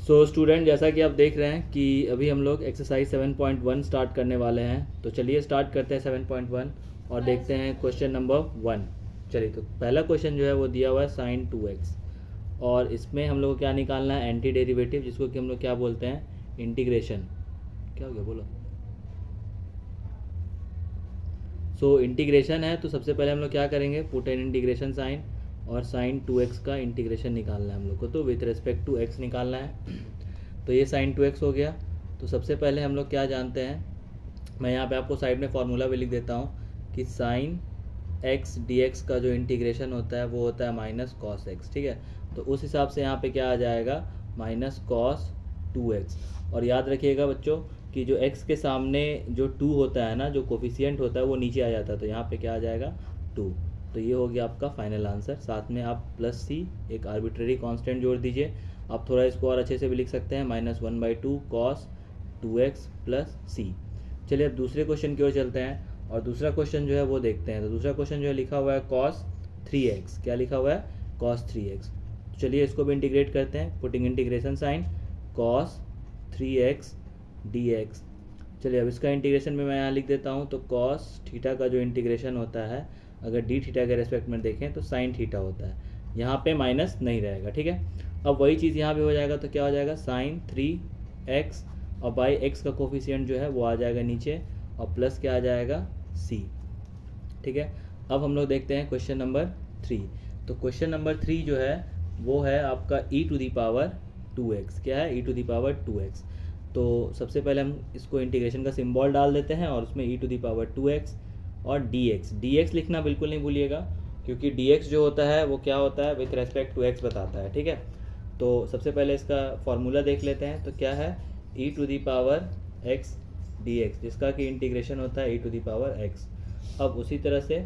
So student, जैसा कि आप देख रहे हैं कि अभी हम लोग एक्सरसाइज 7.1 स्टार्ट करने वाले हैं। तो चलिए स्टार्ट करते हैं 7.1 और देखते हैं क्वेश्चन नंबर 1। चलिए, तो पहला क्वेश्चन जो है वो दिया हुआ है sin 2x, और इसमें हम लोग को क्या निकालना है, एंटी डेरिवेटिव, जिसको कि हम लोग क्या बोलते हैं, इंटीग्रेशन। क्या हो गया बोलो। सो इंटीग्रेशन है, तो सबसे पहले हम लोग क्या करेंगे, पुट एन इंटीग्रेशन साइन, और sin 2x का इंटीग्रेशन निकालना है हम लोग को, तो विथ रिस्पेक्ट टू x निकालना है। तो ये sin 2x हो गया। तो सबसे पहले हम लोग क्या जानते हैं, मैं यहाँ पे आपको साइड में फॉर्मूला भी लिख देता हूँ कि sin x dx का जो इंटीग्रेशन होता है वो होता है माइनस कॉस x। ठीक है, तो उस हिसाब से यहाँ पे क्या आ जाएगा, माइनस कॉस 2x। और याद रखिएगा बच्चों कि जो x के सामने जो 2 होता है ना, जो कोफिशिएंट होता है वो नीचे आ जाता है, तो यहाँ पे क्या आ जाएगा 2। तो ये हो गया आपका फाइनल आंसर। साथ में आप प्लस सी, एक आर्बिट्रेरी कांस्टेंट जोड़ दीजिए। आप थोड़ा इसको और अच्छे से भी लिख सकते हैं, -1/2 cos 2x प्लस सी। चलिए अब दूसरे क्वेश्चन की ओर चलते हैं और दूसरा क्वेश्चन जो है वो देखते हैं। तो दूसरा क्वेश्चन जो है लिखा हुआ है cos 3x। क्या लिखा हुआ है, cos 3x। तो चलिए इसको भी इंटीग्रेट करते हैं, putting integration sign, cos 3x dx। चलिए अब इसका इंटीग्रेशन में मैं यहाँ लिख देता हूँ। तो cos थीटा का जो इंटीग्रेशन होता है, अगर डी थीटा के रेस्पेक्ट में देखें तो साइन थीटा होता है, यहाँ पे माइनस नहीं रहेगा। ठीक है, अब वही चीज़ यहाँ पे हो जाएगा, तो क्या हो जाएगा, साइन 3x, और बाई एक्स का कोफिशिएंट जो है वो आ जाएगा नीचे, और प्लस क्या आ जाएगा, c। ठीक है, अब हम लोग देखते हैं क्वेश्चन नंबर 3। तो क्वेश्चन नंबर 3 जो है वो है आपका e⁻²x। क्या है, e⁻²x। तो सबसे पहले हम इसको इंटीग्रेशन का सिंबल डाल देते हैं और उसमें e⁻²x और dx लिखना बिल्कुल नहीं भूलिएगा, क्योंकि dx जो होता है वो क्या होता है, विथ रेस्पेक्ट टू x बताता है। ठीक है, तो सबसे पहले इसका फॉर्मूला देख लेते हैं। तो क्या है, e⁻x dx, जिसका कि इंटीग्रेशन होता है e⁻x। अब उसी तरह से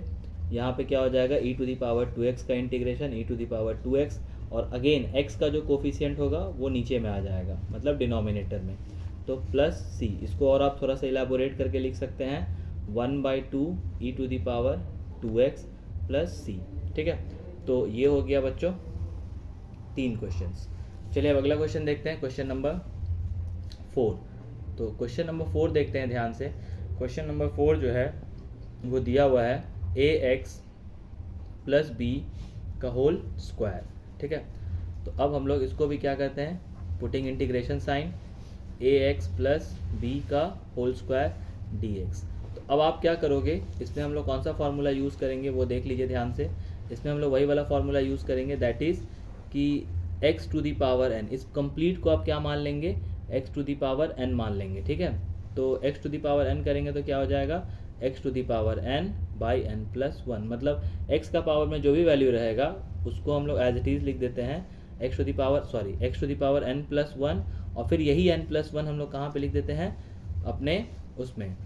यहाँ पे क्या हो जाएगा, e⁻²x का इंटीग्रेशन e⁻²x, और अगेन x का जो कोफिशिएंट होगा वो नीचे में आ जाएगा, मतलब डिनोमिनेटर में, तो प्लस c। इसको और आप थोड़ा सा इलाबोरेट करके लिख सकते हैं, 1/2 e⁻² प्लस c। ठीक है, तो ये हो गया बच्चों 3 क्वेश्चंस। चलिए अब अगला क्वेश्चन देखते हैं, क्वेश्चन नंबर 4। तो क्वेश्चन नंबर 4 देखते हैं ध्यान से। क्वेश्चन नंबर 4 जो है वो दिया हुआ है ax प्लस बी का होल स्क्वायर। ठीक है, तो अब हम लोग इसको भी क्या करते हैं, putting integration sign, ax plus B का होल स्क्वायर dx। तो अब आप क्या करोगे, इसमें हम लोग कौन सा फार्मूला यूज़ करेंगे वो देख लीजिए ध्यान से। इसमें हम लोग वही वाला फार्मूला यूज़ करेंगे, दैट इज़ कि x⁻n, इस कंप्लीट को आप क्या मान लेंगे, x⁻n मान लेंगे। ठीक है, तो x⁻n करेंगे तो क्या हो जाएगा, x⁻n बाई n प्लस 1, मतलब x का पावर में जो भी वैल्यू रहेगा उसको हम लोग एज इट इज़ लिख देते हैं x⁻n प्लस 1, और फिर यही n प्लस 1 हम लोग कहाँ पे लिख देते हैं, अपने उसमें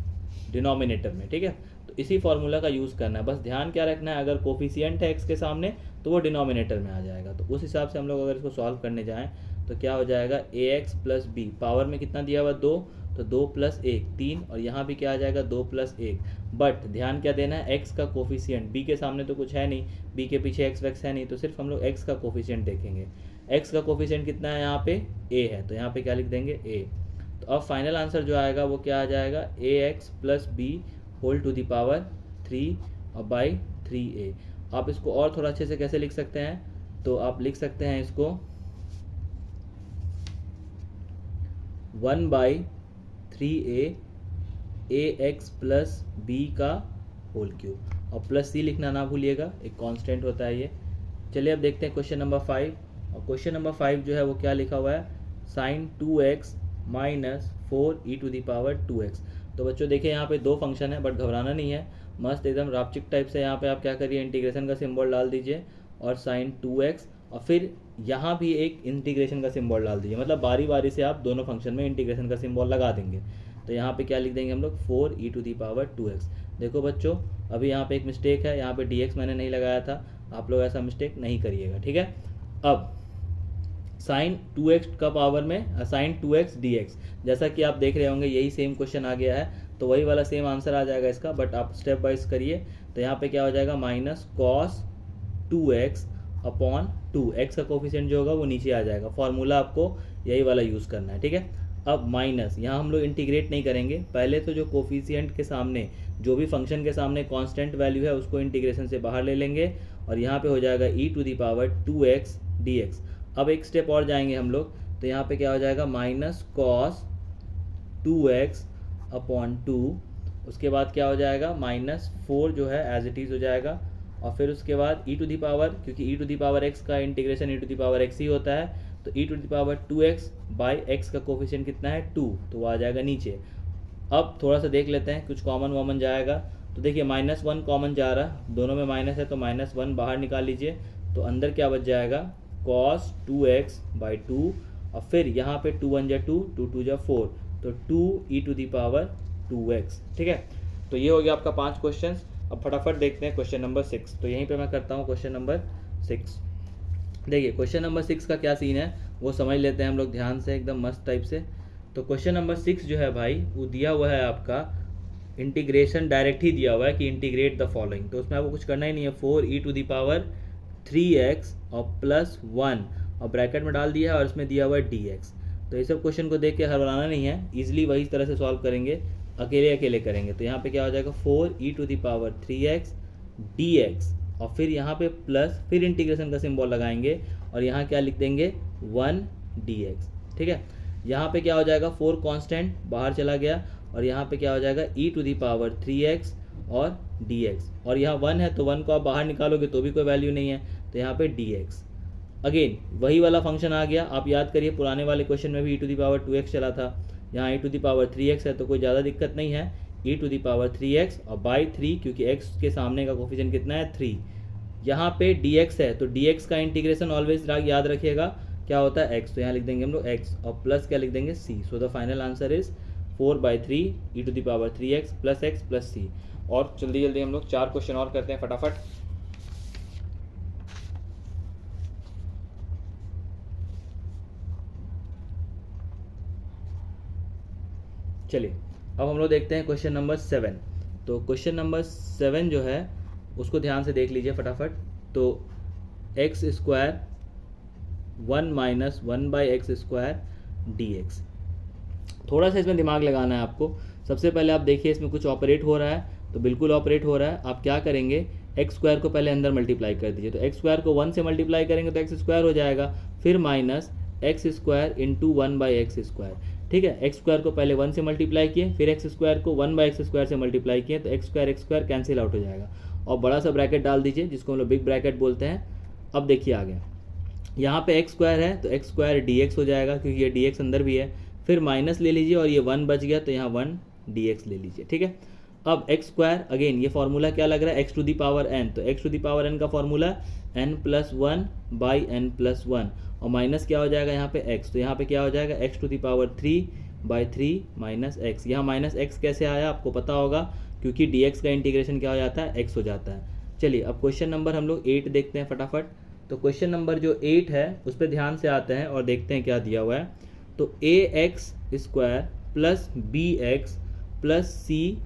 डिनोमिनेटर में। ठीक है, तो इसी फार्मूला का यूज़ करना है, बस ध्यान क्या रखना है, अगर कोफिशिएंट है x के सामने तो वो डिनोमिनेटर में आ जाएगा। तो उस हिसाब से हम लोग अगर इसको सॉल्व करने जाएँ तो क्या हो जाएगा, ax प्लस बी, पावर में कितना दिया हुआ 2, तो 2 + 1 3, और यहाँ भी क्या आ जाएगा 2 + 1। बट ध्यान क्या देना है, x का कोफिशिएंट, b के सामने तो कुछ है नहीं, b के पीछे x वैक्स है नहीं, तो सिर्फ हम लोग x का कोफिशिएंट देखेंगे। x का कोफिशिएंट कितना है, यहाँ पे a है, तो यहाँ पे क्या लिख देंगे a। तो अब फाइनल आंसर जो आएगा वो क्या आ जाएगा, ax plus B whole to the power 3 और बाई 3a। आप इसको और थोड़ा अच्छे से कैसे लिख सकते हैं, तो आप लिख सकते हैं इसको 1/3a ax प्लस बी का होल क्यूब, और प्लस सी लिखना ना भूलिएगा, एक कांस्टेंट होता है ये। चलिए अब देखते हैं क्वेश्चन नंबर 5। और क्वेश्चन नंबर 5 जो है वो क्या लिखा हुआ है, sin 2x माइनस 4e⁻²x। तो बच्चों देखिए यहाँ पे 2 फंक्शन है, बट घबराना नहीं है, मस्त एकदम रापचिक टाइप से यहाँ पे आप क्या करिए, इंटीग्रेशन का सिंबल डाल दीजिए और sin 2x, और फिर यहाँ भी एक इंटीग्रेशन का सिंबल डाल दीजिए, मतलब बारी बारी से आप दोनों फंक्शन में इंटीग्रेशन का सिंबल लगा देंगे। तो यहाँ पे क्या लिख देंगे हम लोग, 4e⁻²x। देखो बच्चों, अभी यहाँ पे एक मिस्टेक है, यहाँ पे dx मैंने नहीं लगाया था, आप लोग ऐसा मिस्टेक नहीं करिएगा। ठीक है, अब sin 2x का पावर में sin 2x dx, जैसा कि आप देख रहे होंगे यही सेम क्वेश्चन आ गया है, तो वही वाला सेम आंसर आ जाएगा इसका, बट आप स्टेप वाइज करिए। तो यहाँ पे क्या हो जाएगा, minus cos 2x upon 2, x का कोफिशिएंट जो होगा वो नीचे आ जाएगा। फॉर्मूला आपको यही वाला यूज़ करना है, ठीक है। अब माइनस, यहाँ हम लोग इंटीग्रेट नहीं करेंगे, पहले तो जो कोफिशिएंट के सामने, जो भी फंक्शन के सामने कांस्टेंट वैल्यू है उसको इंटीग्रेशन से बाहर ले लेंगे और यहाँ पे हो जाएगा e⁻²x dx। अब एक स्टेप और जाएंगे हम लोग, तो यहाँ पे क्या हो जाएगा माइनस कॉस 2x अपॉन 2, उसके बाद क्या हो जाएगा -4 जो है एज इट इज़ हो जाएगा, और फिर उसके बाद क्योंकि e⁻x का इंटीग्रेशन e⁻x ही होता है, तो e⁻2x बाई x का कोफिशिएंट कितना है 2, तो वो आ जाएगा नीचे। अब थोड़ा सा देख लेते हैं, कुछ कॉमन वॉमन जाएगा, तो देखिए -1 कॉमन जा रहा, दोनों में माइनस है तो -1 बाहर निकाल लीजिए, तो अंदर क्या बच जाएगा cos 2x/2, और फिर यहाँ पे 2 1 जा 2, 2 2 जा 4, तो 2e⁻2x, ठीक है। तो ये हो गया आपका 5 क्वेश्चन। अब फटाफट देखते हैं क्वेश्चन नंबर 6। तो यहीं पे मैं करता हूँ क्वेश्चन नंबर 6। देखिए क्वेश्चन नंबर 6 का क्या सीन है वो समझ लेते हैं हम लोग ध्यान से, एकदम मस्त टाइप से। तो क्वेश्चन नंबर 6 जो है भाई, वो दिया हुआ है आपका इंटीग्रेशन, डायरेक्ट ही दिया हुआ है कि इंटीग्रेट द फॉलोइंग, तो उसमें आपको कुछ करना ही नहीं है। 4e⁻3x और +1 और ब्रैकेट में डाल दिया है और इसमें दिया हुआ है dx। तो ये सब क्वेश्चन को देख के हड़बड़ाना नहीं है, ईजिली वही तरह से सॉल्व करेंगे, अकेले अकेले करेंगे। तो यहाँ पे क्या हो जाएगा 4e⁻3x dx, और फिर यहाँ पे प्लस, फिर इंटीग्रेशन का सिंबल लगाएंगे और यहाँ क्या लिख देंगे 1 dx, ठीक है। यहाँ पे क्या हो जाएगा 4 कांस्टेंट बाहर चला गया, और यहाँ पे क्या हो जाएगा e⁻3x और dx, और यहाँ 1 है तो 1 को आप बाहर निकालोगे तो भी कोई वैल्यू नहीं है, तो यहाँ पे dx। अगेन वही वाला फंक्शन आ गया, आप याद करिए पुराने वाले क्वेश्चन में भी e⁻2x चला था, यहाँ e⁻3x है तो कोई ज़्यादा दिक्कत नहीं है, e⁻3x और बाई 3, क्योंकि x के सामने का कोफिशिएंट कितना है 3। यहाँ पे dx है तो dx का इंटीग्रेशन ऑलवेज याद रखिएगा क्या होता है x, तो यहाँ लिख देंगे हम लोग x और प्लस क्या लिख देंगे c। So the final answer is 4/3 e⁻3x + x + c। और जल्दी जल्दी हम लोग 4 क्वेश्चन और करते हैं फटाफट। चलिए अब हम लोग देखते हैं क्वेश्चन नंबर 7। तो क्वेश्चन नंबर 7 जो है उसको ध्यान से देख लीजिए फटाफट। तो x² 1 - 1/x² dx, थोड़ा सा इसमें दिमाग लगाना है आपको। सबसे पहले आप देखिए इसमें कुछ ऑपरेट हो रहा है, तो बिल्कुल ऑपरेट हो रहा है। आप क्या करेंगे, x² को पहले अंदर मल्टीप्लाई कर दीजिए, तो x² को 1 से मल्टीप्लाई करेंगे तो x² हो जाएगा, फिर माइनस x² × 1/x², ठीक है। x² को पहले 1 से मल्टीप्लाई किए, फिर x² को 1/x² से मल्टीप्लाई किए, तो x² कैंसिल आउट हो जाएगा, और बड़ा सा ब्रैकेट डाल दीजिए जिसको हम लोग बिग ब्रैकेट बोलते हैं। अब देखिए आ गया, यहाँ पे x² है तो x² dx हो जाएगा, क्योंकि ये dx अंदर भी है, फिर माइनस ले लीजिए और ये 1 बच गया तो यहाँ 1 dx ले लीजिए, ठीक है। अब x², अगेन ये फार्मूला क्या लग रहा है x⁴n, तो x⁴n का फार्मूला n+1/n+1, और माइनस क्या हो जाएगा यहाँ पे x, तो यहाँ पे क्या हो जाएगा x⁴3/3 - x। यहाँ -x कैसे आया आपको पता होगा, क्योंकि dx का इंटीग्रेशन क्या हो जाता है x हो जाता है। चलिए अब क्वेश्चन नंबर हम लोग 8 देखते हैं फटाफट। तो क्वेश्चन नंबर जो 8 है उस पर ध्यान से आते हैं और देखते हैं क्या दिया हुआ है। तो ax² + bx + c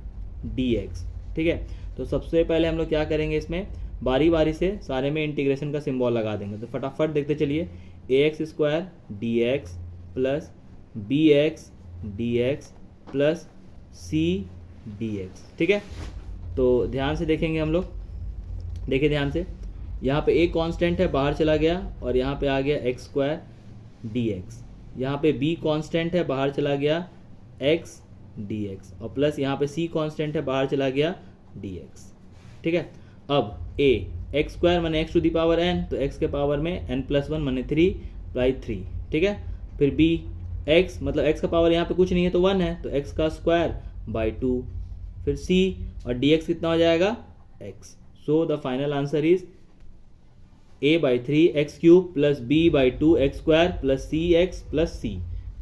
dx, ठीक है। तो सबसे पहले हम लोग क्या करेंगे, इसमें बारी बारी से सारे में इंटीग्रेशन का सिंबल लगा देंगे। तो फटाफट देखते चलिए, ax² dx + bx dx + c dx, ठीक है। तो ध्यान से देखेंगे हम लोग, देखिए ध्यान से, यहाँ पे a कांस्टेंट है बाहर चला गया, और यहाँ पे आ गया x² dx, यहाँ पे b कांस्टेंट है बाहर चला गया x dx, और प्लस यहाँ पे c कांस्टेंट है बाहर चला गया dx, ठीक है। अब a x² माने x⁴n, तो x के पावर में n+1 माने 3/3, ठीक है। फिर b x मतलब x का पावर यहाँ पे कुछ नहीं है तो 1 है, तो x का स्क्वायर बाई 2, फिर c और dx कितना हो जाएगा x। So the final answer is a/3x³ + b/2x² + cx + c,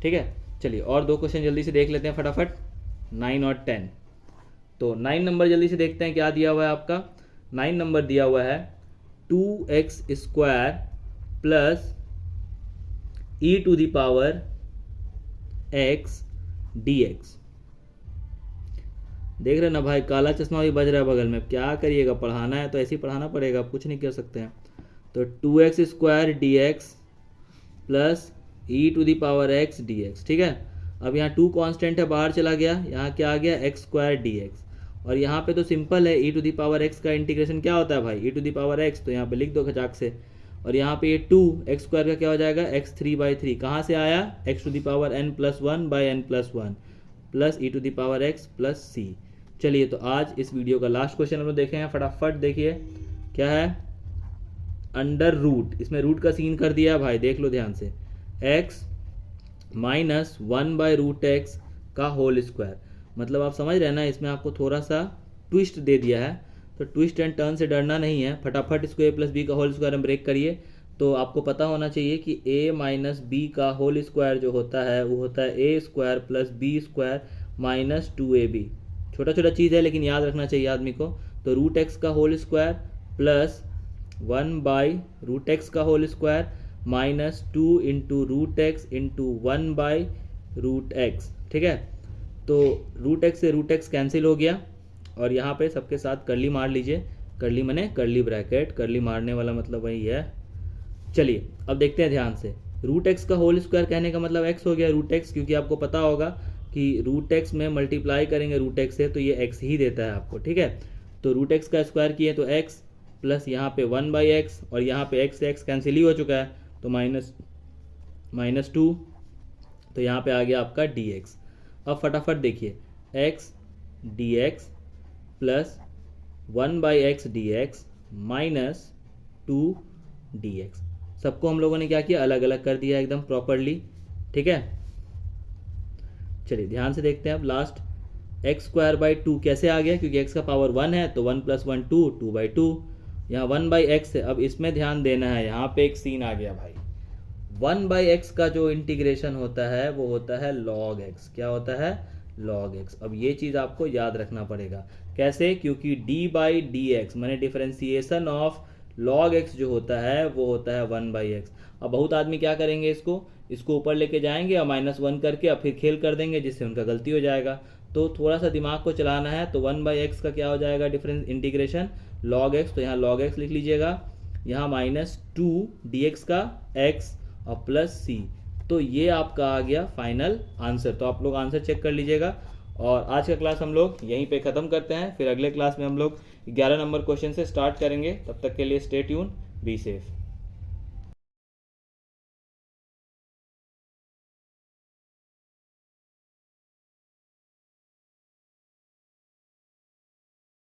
ठीक है। चलिए और 2 क्वेश्चन जल्दी से देख लेते हैं फटाफट, 9 और 10। तो 9 नंबर जल्दी से देखते हैं क्या दिया हुआ है आपका। 9 नंबर दिया हुआ है 2x² + e⁻x dx। देख रहे ना भाई, काला चश्मा भी बज रहा है बगल में, क्या करिएगा, पढ़ाना है तो ऐसे ही पढ़ाना पड़ेगा, आप कुछ नहीं कर सकते हैं। तो 2x² dx + E to the power X D X, ठीक है। अब यहाँ 2 कांस्टेंट है, बाहर चला गया, यहाँ क्या आ गया एक्स स्क्वायर डी एक्स। और यहाँ पे तो सिंपल है, ई टू दी पावर एक्स का इंटीग्रेशन क्या होता है भाई, ई टू दी पावर एक्स, तो यहाँ पे लिख दो खचाक से। और यहाँ पे ये 2 एक्स स्क्वायर का क्या हो जाएगा एक्स 3/3, कहाँ से आया x to the power n plus 1/n+1 plus e to the power x plus c. चलिए तो आज इस वीडियो का लास्ट क्वेश्चन हम लोग देखे हैं, फटाफट देखिए क्या है, अंडर रूट, इसमें रूट का सीन कर दिया भाई, देख लो ध्यान से, x माइनस 1/√x का होल स्क्वायर। मतलब आप समझ रहे हैं ना, इसमें आपको थोड़ा सा ट्विस्ट दे दिया है, तो ट्विस्ट एंड टर्न से डरना नहीं है, फटाफट इसको a प्लस बी का होल स्क्वायर में ब्रेक करिए। तो आपको पता होना चाहिए कि a माइनस बी का होल स्क्वायर जो होता है वो होता है a square plus B square minus 2ab। छोटा छोटा चीज़ है लेकिन याद रखना चाहिए आदमी को। तो √x का होल स्क्वायर प्लस 1/√x का whole square minus 2 into √x into 1/√x, ठीक है। तो √x से √x कैंसिल हो गया और यहाँ पे सबके साथ करली मार लीजिए, करली मने करली ब्रैकेट, करली मारने वाला मतलब वही है। चलिए अब देखते हैं ध्यान से, √x का होल स्क्वायर कहने का मतलब x हो गया √x, क्योंकि आपको पता होगा कि √x में मल्टीप्लाई करेंगे √x से तो ये x ही देता है आपको, ठीक है। तो √x का स्क्वायर किए तो x प्लस यहाँ पे 1/x और यहाँ पे x से x कैंसिल ही हो चुका है, तो -2, तो यहाँ पे आ गया आपका dx। अब फटाफट देखिए x dx plus 1/x dx minus 2 dx, सबको हम लोगों ने क्या किया अलग अलग कर दिया एकदम प्रॉपरली, ठीक है। चलिए ध्यान से देखते हैं अब लास्ट, x²/2 कैसे आ गया, क्योंकि x का पावर 1 है तो 1 + 1 2, 2/2, यहाँ 1/x है। अब इसमें ध्यान देना है, यहाँ पे एक सीन आ गया भाई, 1/x का जो इंटीग्रेशन होता है वो होता है log x, क्या होता है log x। अब ये चीज़ आपको याद रखना पड़ेगा, कैसे, क्योंकि d/dx माने डिफरेंशिएशन ऑफ log x जो होता है वो होता है 1/x। अब बहुत आदमी क्या करेंगे, इसको ऊपर लेके जाएंगे और -1 करके अब फिर खेल कर देंगे, जिससे उनका गलती हो जाएगा। तो थोड़ा सा दिमाग को चलाना है, तो 1/x का क्या हो जाएगा डिफरेंस इंटीग्रेशन log x, तो यहाँ log x लिख लीजिएगा, यहाँ -2 dx का x और प्लस c, तो ये आपका आ गया फाइनल आंसर। तो आप लोग आंसर चेक कर लीजिएगा। और आज का क्लास हम लोग यहीं पे ख़त्म करते हैं, फिर अगले क्लास में हम लोग 11 नंबर क्वेश्चन से स्टार्ट करेंगे। तब तक के लिए स्टे ट्यून, बी सेफ।